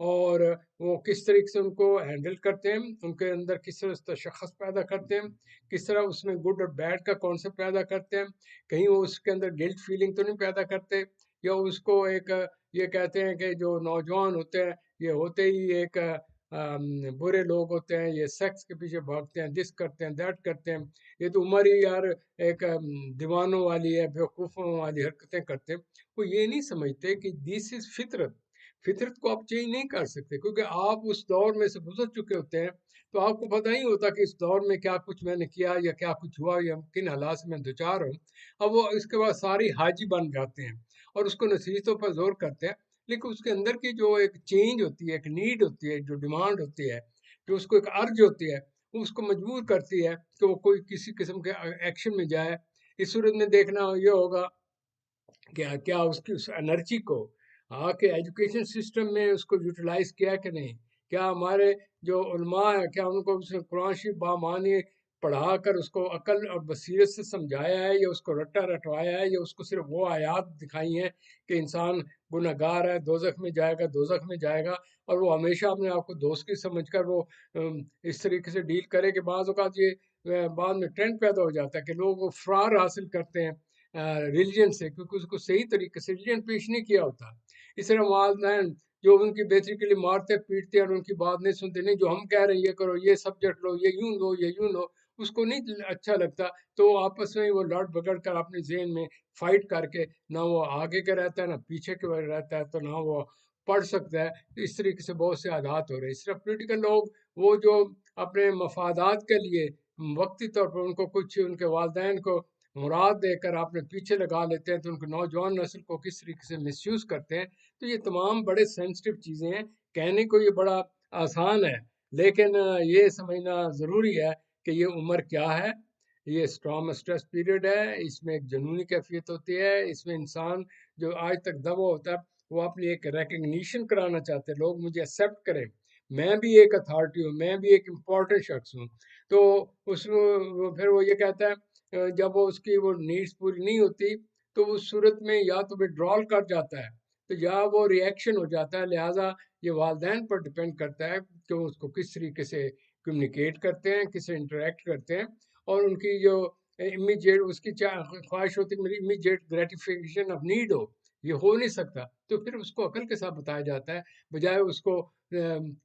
اور وہ کس طریقے سے ان کو ہینڈل کرتے ہیں، ان کے اندر کس طرح تشخص پیدا کرتے ہیں، کس طرح اس میں گڈ اور بیڈ کا کانسیپٹ پیدا کرتے ہیں، کہیں وہ اس کے اندر گلٹ فیلنگ تو نہیں پیدا کرتے، یا اس کو ایک یہ کہتے ہیں کہ جو نوجوان ہوتے ہیں یہ ہوتے ہی ایک برے لوگ ہوتے ہیں، یہ سیکس کے پیچھے بھاگتے ہیں، دس کرتے ہیں، دیٹ کرتے ہیں، یہ تو عمر ہی یار ایک دیوانوں والی ہے، بیوقوفوں والی حرکتیں کرتے ہیں۔ وہ یہ نہیں سمجھتے کہ دس از فطرت، فطرت کو آپ چینج نہیں کر سکتے، کیونکہ آپ اس دور میں سے گزر چکے ہوتے ہیں، تو آپ کو پتہ نہیں ہوتا کہ اس دور میں کیا کچھ میں نے کیا یا کیا کچھ ہوا یا کن حالات سے میں دوچار ہوں۔ اب وہ اس کے بعد ساری حاجی بن جاتے ہیں اور اس کو نصیحتوں پر زور کرتے ہیں، لیکن اس کے اندر کی جو ایک چینج ہوتی ہے، ایک نیڈ ہوتی ہے، جو ڈیمانڈ ہوتی ہے، جو اس کو ایک ارج ہوتی ہے، وہ اس کو مجبور کرتی ہے کہ وہ کوئی کسی قسم کے ایکشن میں جائے۔ اس صورت میں دیکھنا یہ ہوگا کہ کیا اس کی اس انرجی کو آ کے ایجوکیشن سسٹم میں اس کو یوٹیلائز کیا کہ نہیں، کیا ہمارے جو علماء ہیں کیا ان کو اس نے قرآن شریف بامانی پڑھا کر اس کو عقل اور بصیرت سے سمجھایا ہے، یا اس کو رٹا رٹوایا ہے، یا اس کو صرف وہ آیات دکھائی ہیں کہ انسان گناہ گار ہے، دوزخ میں جائے گا، دوزخ میں جائے گا، اور وہ ہمیشہ اپنے آپ کو دوستی سمجھ کر وہ اس طریقے سے ڈیل کرے کہ بعض اوقات یہ بعد میں ٹرینڈ پیدا ہو جاتا ہے کہ لوگ وہ فرار حاصل کرتے ہیں ریلیجن سے، کیونکہ اس کو صحیح طریقے سے ریلیجن پیش نہیں کیا ہوتا۔ اس طرح والدین جو ان کی بہتری کے لیے مارتے پیٹتے اور ان کی بات نہیں سنتے، نہیں جو ہم کہہ رہے ہیں یہ کرو، یہ سبجیکٹ لو، یہ یوں لو، یہ یوں لو، اس کو نہیں اچھا لگتا، تو وہ آپس میں وہ لڑ بگڑ کر اپنے ذہن میں فائٹ کر کے نہ وہ آگے کا رہتا ہے نہ پیچھے کا رہتا ہے، تو نہ وہ پڑھ سکتا ہے۔ اس طریقے سے بہت سے حالات ہو رہے ہیں۔ اس طرح پولیٹیکل لوگ وہ جو اپنے مفادات کے لیے وقتی طور پر ان کو کچھ ان کے والدین کو مراد دے کر اپنے پیچھے لگا لیتے ہیں، تو ان کو نوجوان نسل کو کس طریقے سے مس یوز کرتے ہیں۔ تو یہ تمام بڑے سینسٹیو چیزیں ہیں، کہنے کو یہ بڑا آسان ہے، لیکن یہ سمجھنا ضروری ہے کہ یہ عمر کیا ہے، یہ اسٹرام اسٹریس پیریڈ ہے، اس میں ایک جنونی کیفیت ہوتی ہے، اس میں انسان جو آج تک دبا ہوتا ہے وہ اپنی ایک ریکگنیشن کرانا چاہتے ہیں، لوگ مجھے ایکسیپٹ کریں، میں بھی ایک اتھارٹی ہوں، میں بھی ایک امپورٹنٹ شخص ہوں۔ تو اس پھر وہ یہ کہتا ہے جب وہ اس کی وہ نیڈس پوری نہیں ہوتی تو اس صورت میں یا تو وڈرال کر جاتا ہے، تو یا وہ ری ایکشن ہو جاتا ہے۔ لہٰذا یہ والدین پر ڈپینڈ کرتا ہے کہ وہ اس کو کس طریقے سے کمیونیکیٹ کرتے ہیں، کس سے انٹریکٹ کرتے ہیں، اور ان کی جو امیجیٹ اس کی خواہش ہوتی ہے میری امیجیٹ گریٹیفیکیشن آف نیڈ ہو، یہ ہو نہیں سکتا، تو پھر اس کو عقل کے ساتھ بتایا جاتا ہے، بجائے اس کو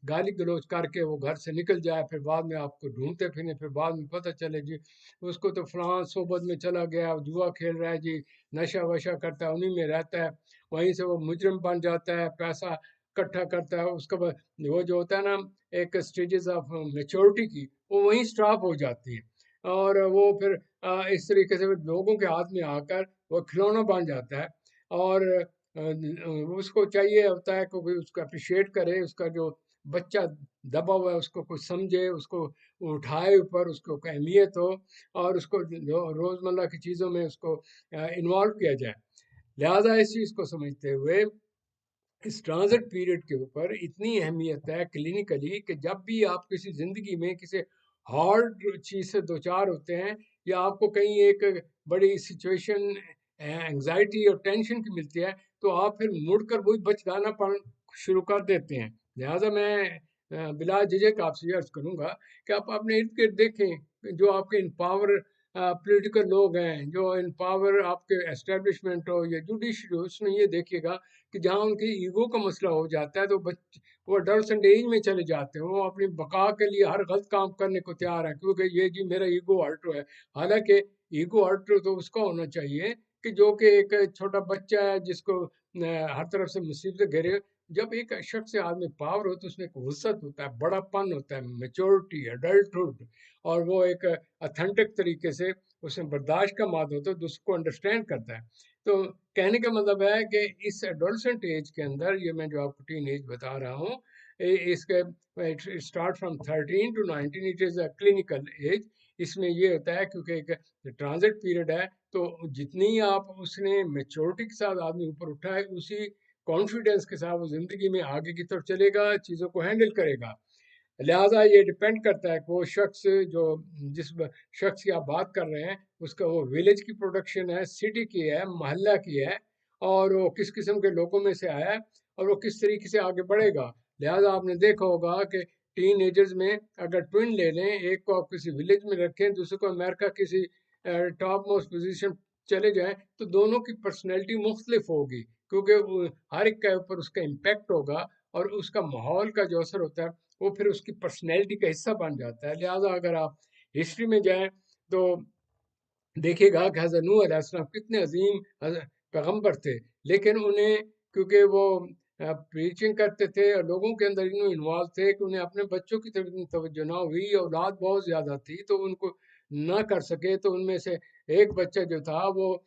گالی گلوچ کر کے وہ گھر سے نکل جائے، پھر بعد میں آپ کو ڈھونڈتے پھریں، پھر بعد میں پتہ چلے جی اس کو تو فلاں صحبت میں چلا گیا، جوا کھیل رہا ہے جی، نشہ وشہ کرتا ہے، انہیں میں رہتا ہے، وہیں سے وہ مجرم بن جاتا ہے، پیسہ اکٹھا کرتا ہے، اس کا وہ جو ہوتا ہے نا ایک سٹیجز آف میچورٹی کی، وہ وہیں سٹاپ ہو جاتی ہے، اور وہ پھر اس طریقے سے لوگوں کے ہاتھ میں آ کر وہ کھلونا بن جاتا ہے، اور اس کو چاہیے ہوتا ہے کہ کوئی اس کو اپریشیٹ کرے، اس کا جو بچہ دبا ہوا ہے اس کو کوئی سمجھے، اس کو اٹھائے اوپر، اس کو اہمیت ہو، اور اس کو روزمرہ کی چیزوں میں اس کو انوالو کیا جائے۔ لہٰذا اس چیز کو سمجھتے ہوئے اس ٹرانزٹ پیریڈ کے اوپر اتنی اہمیت ہے کلینکلی کہ جب بھی آپ کسی زندگی میں کسی ہارڈ چیز سے دوچار ہوتے ہیں، یا آپ کو کہیں ایک بڑی سچویشن انگزائٹی اور ٹینشن کی ملتی ہے، تو آپ پھر مڑ کر وہی بچگانا پن شروع کر دیتے ہیں۔ لہٰذا میں بلا جھجک آپ سے عرض کروں گا کہ آپ اپنے ارد گرد دیکھیں جو آپ کے ان پاور پولیٹیکل لوگ ہیں، جو ان پاور آپ کے اسٹیبلشمنٹ ہو یا جوڈیشری ہو، اس میں یہ دیکھیے گا کہ جہاں ان کی ایگو کا مسئلہ ہو جاتا ہے تو وہ اڈلسنٹ ایج میں چلے جاتے ہیں، وہ اپنی بقا کے لیے ہر غلط کام کرنے کو تیار ہیں، کیونکہ یہ جی میرا ایگو ہرٹ ہے۔ حالانکہ ایگو ہرٹ تو اس کا ہونا چاہیے کہ جو کہ ایک چھوٹا بچہ ہے جس کو ہر طرف سے مصیبتیں گھیرے، جب ایک شخص سے آدمی پاور ہوتا ہے اس میں ایک وسعت ہوتا ہے، بڑا پن ہوتا ہے، میچورٹی، اڈلٹہڈ، اور وہ ایک اتھینٹک طریقے سے اس میں برداشت کا ماد ہوتا ہے، تو اس کو انڈرسٹینڈ کرتا ہے۔ تو کہنے کا مطلب ہے کہ اس ایڈولسنٹ ایج کے اندر، یہ میں جو آپ کو ٹین ایج بتا رہا ہوں، اس کے start from 13 to 19 it is a clinical age. اس میں یہ ہوتا ہے کیونکہ ایک ٹرانزٹ پیریڈ ہے، تو جتنی آپ اس نے میچورٹی کے ساتھ آدمی اوپر اٹھا ہے، اسی کانفیڈنس کے ساتھ وہ زندگی میں آگے کی طرف چلے گا، چیزوں کو ہینڈل کرے گا۔ لہٰذا یہ ڈپینڈ کرتا ہے کہ وہ شخص جو جس شخص کی آپ بات کر رہے ہیں اس کا وہ ولیج کی پروڈکشن ہے، سٹی کی ہے، محلہ کی ہے، اور وہ کس قسم کے لوگوں میں سے آیا ہے، اور وہ کس طریقے سے آگے بڑھے گا۔ لہٰذا آپ نے دیکھا ہوگا کہ ٹین ایجرز میں اگر ٹوین لے لیں، ایک کو آپ کسی ولیج میں رکھیں، دوسرے کو امریکہ کسی ٹاپ موسٹ پوزیشن چلے جائیں، تو دونوں کی پرسنالٹی مختلف ہوگی، کیونکہ ہر ایک کے اوپر اس کا امپیکٹ ہوگا، اور اس کا ماحول کا جو اثر ہوتا ہے وہ پھر اس کی پرسنالٹی کا حصہ بن جاتا ہے۔ لہٰذا اگر آپ ہسٹری میں جائیں تو دیکھیے گا کہ حضرت نوح علیہ السلام کتنے عظیم پیغمبر تھے، لیکن انہیں کیونکہ وہ پریچنگ کرتے تھے اور لوگوں کے اندر انوالو تھے کہ انہیں اپنے بچوں کی طرف توجہ نہ ہوئی، اولاد بہت زیادہ تھی تو ان کو نہ کر سکے، تو ان میں سے ایک بچہ جو تھا وہ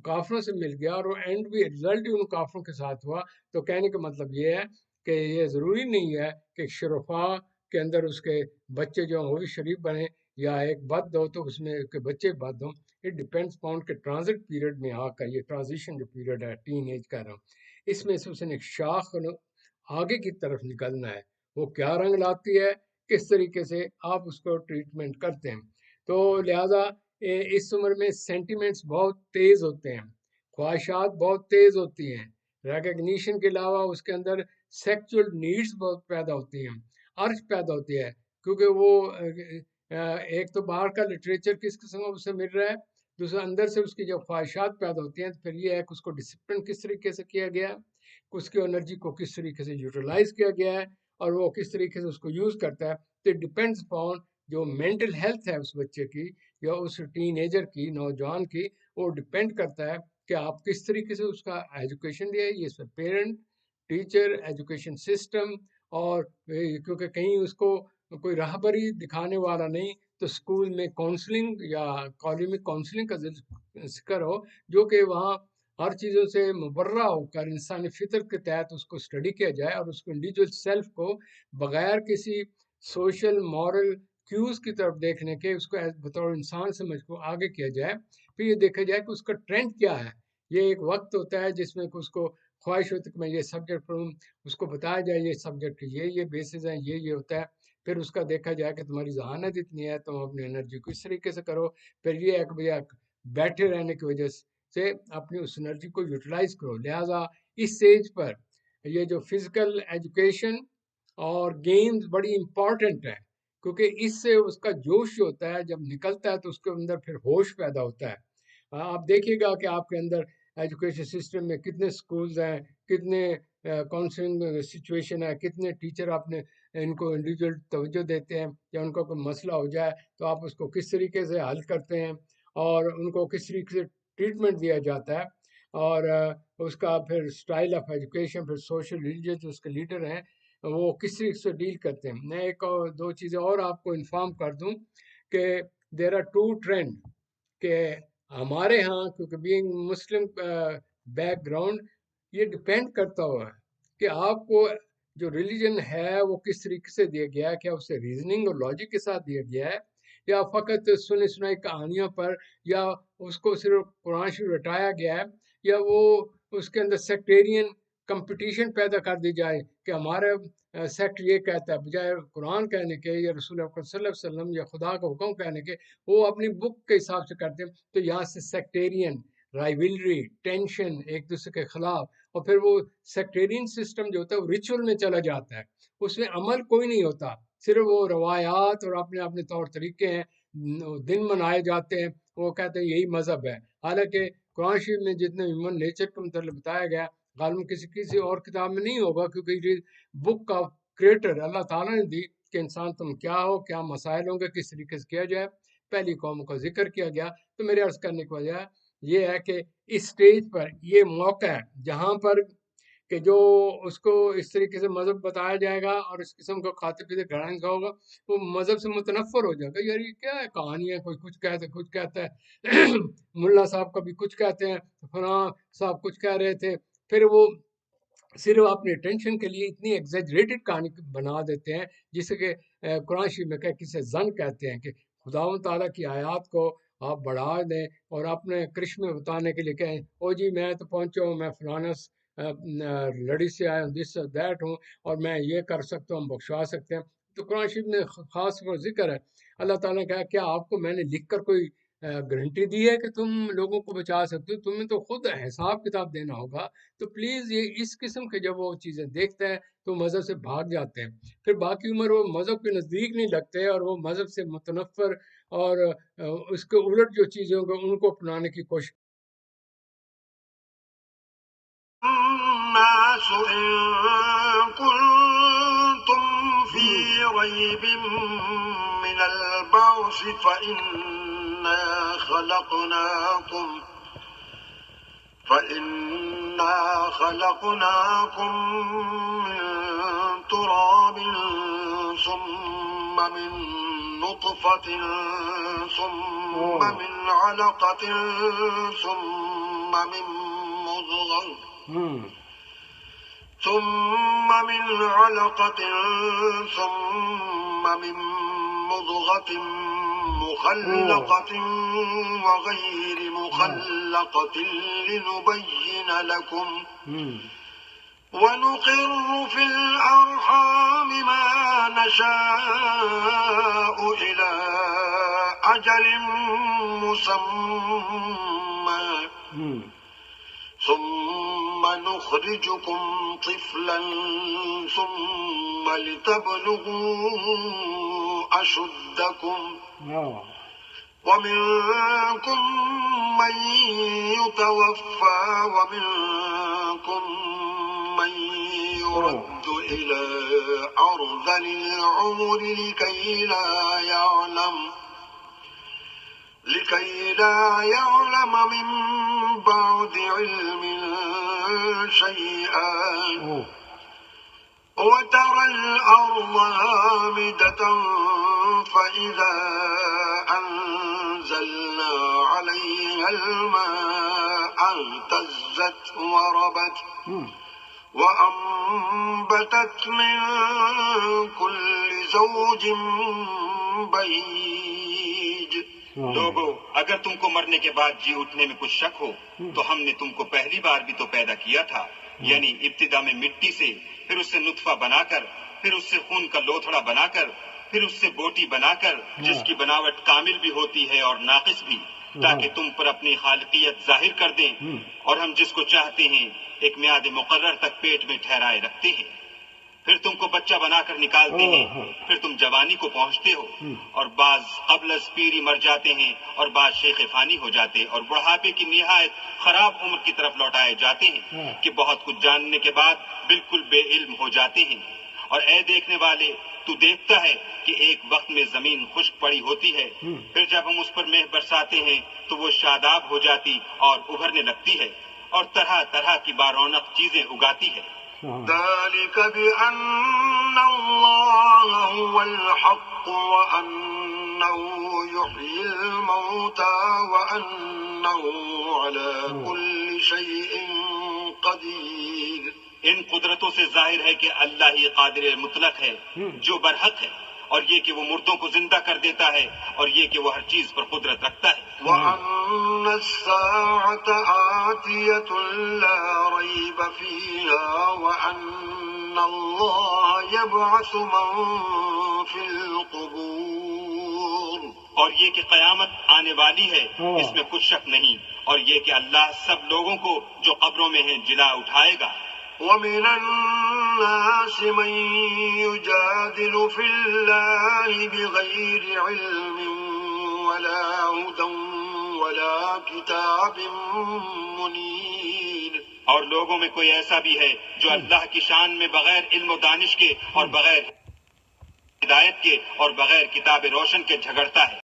کافروں سے مل گیا، اور وہ اینڈ بھی رزلٹ بھی ان کافروں کے ساتھ ہوا۔ تو کہنے کا مطلب یہ ہے کہ یہ ضروری نہیں ہے کہ شرفاء کے اندر اس کے بچے جو ہیں وہ بھی شریف بنے، یا ایک بد ہو تو اس میں کے بچے بد ہوں۔ اٹ ڈپینڈس اپون کہ ٹرانزٹ پیریڈ میں آ کر یہ ٹرانزیشن جو پیریڈ ہے ٹین ایج کا رہا ہوں، اس میں سے اس نے ایک شاخ آگے کی طرف نکلنا ہے، وہ کیا رنگ لاتی ہے، کس طریقے سے آپ اس کو ٹریٹمنٹ کرتے ہیں۔ تو لہٰذا اس عمر میں سینٹیمنٹس بہت تیز ہوتے ہیں، خواہشات بہت تیز ہوتی ہیں، ریکگنیشن کے علاوہ اس کے اندر سیکچول نیڈس بہت پیدا ہوتی ہیں، ارج پیدا ہوتی ہے، کیونکہ وہ ایک تو باہر کا لٹریچر کس قسم کا اسے مل رہا ہے، دوسرا اندر سے اس کی جب خواہشات پیدا ہوتی ہیں تو پھر یہ ہے کہ اس کو ڈسپلن کس طریقے سے کیا گیا ہے، اس کی انرجی کو کس طریقے سے یوٹیلائز کیا گیا ہے، اور وہ کس طریقے سے اس کو یوز کرتا ہے۔ تو اٹ ڈپینڈس اپون جو مینٹل ہیلتھ ہے اس بچے کی یا اس ٹین ایجر کی، نوجوان کی، وہ ڈپینڈ کرتا ہے کہ آپ کس طریقے سے اس کا ایجوکیشن دیا ہے، یہ اس پیرنٹ، ٹیچر، ایجوکیشن سسٹم، اور کیونکہ کہیں اس کو کوئی راہبری دکھانے والا نہیں، تو اسکول میں کاؤنسلنگ یا کالج میں کاؤنسلنگ کا ذکر ہو، جو کہ وہاں ہر چیزوں سے مبرہ ہو کر انسانی فطرت کے تحت اس کو اسٹڈی کیا جائے، اور اس کو انڈیویجول سیلف کو بغیر کسی سوشل مورل کیوز کی طرف دیکھنے کے اس کو بطور انسان سمجھ کو آگے کیا جائے، پھر یہ دیکھا جائے کہ اس کا ٹرینڈ کیا ہے۔ یہ ایک وقت ہوتا ہے جس میں اس کو خواہش ہوتی ہے کہ میں یہ سبجیکٹ پڑھوں، اس کو بتایا جائے یہ سبجیکٹ یہ بیسز ہیں، یہ ہوتا ہے، پھر اس کا دیکھا جائے کہ تمہاری ذہانت اتنی ہے، تم اپنی انرجی کو اس طریقے سے کرو، پھر یہ ہے کہ بھیا بیٹھے رہنے کی وجہ سے اپنی اس انرجی کو یوٹیلائز کرو۔ لہٰذا اس اسٹیج پر یہ جو فزیکل ایجوکیشن اور گیمز بڑی امپورٹنٹ ہے، کیونکہ اس سے اس کا جوش ہوتا ہے، جب نکلتا ہے تو اس کے اندر پھر ہوش پیدا ہوتا ہے۔ آپ دیکھیے گا کہ آپ کے اندر ایجوکیشن سسٹم میں کتنے سکولز ہیں، کتنے کاؤنسلنگ سچویشن ہے، کتنے ٹیچر آپ نے ان کو انڈیویجول توجہ دیتے ہیں، یا ان کا کوئی مسئلہ ہو جائے تو آپ اس کو کس طریقے سے حل کرتے ہیں، اور ان کو کس طریقے سے ٹریٹمنٹ دیا جاتا ہے، اور اس کا پھر اسٹائل آف ایجوکیشن، پھر سوشل ریلیجس جو اس کے لیڈر ہیں وہ کس طریقے سے ڈیل کرتے ہیں۔ میں ایک اور دو چیزیں اور آپ کو انفارم کر دوں کہ دیر آر ٹو ٹرینڈ، کہ ہمارے ہاں کیونکہ بینگ مسلم بیک گراؤنڈ، یہ ڈپینڈ کرتا ہوا ہے کہ آپ کو جو ریلیجن ہے وہ کس طریقے سے دیا گیا ہے، کیا اسے ریزننگ اور لاجک کے ساتھ دیا گیا ہے، یا فقط سنی سنائی کہانیوں پر، یا اس کو صرف قرآن شریف رٹایا گیا ہے، یا وہ اس کے اندر سیکٹیرین کمپٹیشن پیدا کر دی جائے کہ ہمارا سیکٹ یہ کہتا ہے، بجائے قرآن کہنے کے یا رسول اللہ صلی اللہ علیہ وسلم یا خدا کا حکم کہنے کے وہ اپنی بک کے حساب سے کرتے ہیں، تو یہاں سے سیکٹیرین رائیولری، ٹینشن ایک دوسرے کے خلاف، اور پھر وہ سیکٹیرین سسٹم جو ہوتا ہے وہ ریچول میں چلا جاتا ہے، اس میں عمل کوئی نہیں ہوتا، صرف وہ روایات اور اپنے اپنے طور طریقے ہیں، دن منائے جاتے ہیں، وہ کہتے ہیں یہی مذہب ہے، حالانکہ قرآن شریف میں جتنے ہیومن نیچر کے متعلق بتایا گیا غالباً کسی اور کتاب میں نہیں ہوگا، کیونکہ یہ بک آف کریٹر اللہ تعالیٰ نے دی کہ انسان تم کیا ہو، کیا مسائل ہوں گے، کس طریقے سے کیا جائے، پہلی قوم کا ذکر کیا گیا۔ تو میرے عرض کرنے کی وجہ یہ ہے کہ اس سٹیج پر یہ موقع ہے جہاں پر کہ جو اس کو اس طریقے سے مذہب بتایا جائے گا اور اس قسم کا کھاتے پیتے گھرانے کا ہوگا، وہ مذہب سے متنفر ہو جائے گا، یار یہ کیا ہے کہانی ہے، کوئی کچھ کہتے کچھ کہتا ہے ملا صاحب کبھی کچھ کہتے ہیں، فلاں صاحب کچھ کہہ رہے تھے، پھر وہ صرف اپنے ٹینشن کے لیے اتنی ایگزیجریٹڈ کہانی بنا دیتے ہیں، جسے کہ قرآن شریف میں کسے زن کہتے ہیں، کہ خداوند تعالیٰ کی آیات کو آپ بڑھا دیں اور اپنے کرشمے بتانے کے لیے کہیں او جی میں تو پہنچا ہوں، میں فلانا لڑی سے آیا ہوں، دس دیٹ ہوں، اور میں یہ کر سکتا ہوں، بخشوا سکتے ہیں۔ تو قرآن شریف میں خاص ذکر ہے، اللہ تعالیٰ نے کہا کیا آپ کو میں نے لکھ کر کوئی گارنٹی دی ہے کہ تم لوگوں کو بچا سکتے ہو، تمہیں تو خود حساب کتاب دینا ہوگا. تو پلیز یہ اس قسم کے جب وہ چیزیں دیکھتے ہیں تو مذہب سے بھاگ جاتے ہیں، پھر باقی عمر وہ مذہب کے نزدیک نہیں لگتے اور وہ مذہب سے متنفر اور اس کے الٹ جو چیزیں ہوں گے ان کو اپنانے کی کوشش. الناس إن كنتم في ريب من البعث فإنا خلقناكم من تراب ثم من نطفة ثم من علقة ثم من مضغة ثم من مضغة مخلقة وغير مخلقة لنبين لكم ونقر في الأرحام ما نشاء إلى أجل مسمى ثم نخرجكم طفلا ثم لتبلغوا أشدكم ومنكم من يتوفى ومنكم من يرد إلى أرذل العمر لكي لا يعلم من بعد علم شيئا وترى الأرض هامدة فإذا أنزلنا عليها الماء اهتزت وربت وأنبتت من كل زوج بهيج. لوگو، اگر تم کو مرنے کے بعد جی اٹھنے میں کچھ شک ہو تو ہم نے تم کو پہلی بار بھی تو پیدا کیا تھا، یعنی ابتدا میں مٹی سے، پھر اس سے نطفہ بنا کر، پھر اس سے خون کا لوتھڑا بنا کر، پھر اس سے بوٹی بنا کر، جس کی بناوٹ کامل بھی ہوتی ہے اور ناقص بھی، تاکہ تم پر اپنی خالقیت ظاہر کر دیں، اور ہم جس کو چاہتے ہیں ایک میعاد مقرر تک پیٹ میں ٹھہرائے رکھتے ہیں. پھر تم کو بچہ بنا کر نکالتے ہیں، پھر تم جوانی کو پہنچتے ہو، اور بعض قبل از پیری مر جاتے ہیں اور بعض شیخ فانی ہو جاتے اور بڑھاپے کی نہایت خراب عمر کی طرف لوٹائے جاتے ہیں کہ بہت کچھ جاننے کے بعد بالکل بے علم ہو جاتے ہیں. اور اے دیکھنے والے، تو دیکھتا ہے کہ ایک وقت میں زمین خشک پڑی ہوتی ہے، پھر جب ہم اس پر مہ برساتے ہیں تو وہ شاداب ہو جاتی اور ابھرنے لگتی ہے اور طرح طرح کی بارونق چیزیں اگاتی ہے. ذلك بأن الله هو الحق وأنه يحيي الموتى وأنه على كل شيء قدير. ان قدرتوں سے ظاہر ہے کہ اللہ ہی قادر مطلق ہے جو برحق ہے، اور یہ کہ وہ مردوں کو زندہ کر دیتا ہے، اور یہ کہ وہ ہر چیز پر قدرت رکھتا ہے. وَأَنَّ السَّاعَةَ آتِيَةٌ لَا رَيْبَ فِيهَا وَأَنَّ اللَّهَ يَبْعَثُ مَن فِي الْقُبُورِ. اور یہ کہ قیامت آنے والی ہے، اس میں کچھ شک نہیں، اور یہ کہ اللہ سب لوگوں کو جو قبروں میں ہیں جلا اٹھائے گا. وَمِنَ النَّاسِ مَن يُجَادِلُ فِي اللَّهِ بِغَيْرِ عِلْمٍ وَلَا هُدًى وَلَا كِتَابٍ مُنِيرٍ. اور لوگوں میں کوئی ایسا بھی ہے جو اللہ کی شان میں بغیر علم و دانش کے اور بغیر ہدایت کے اور بغیر کتاب روشن کے جھگڑتا ہے.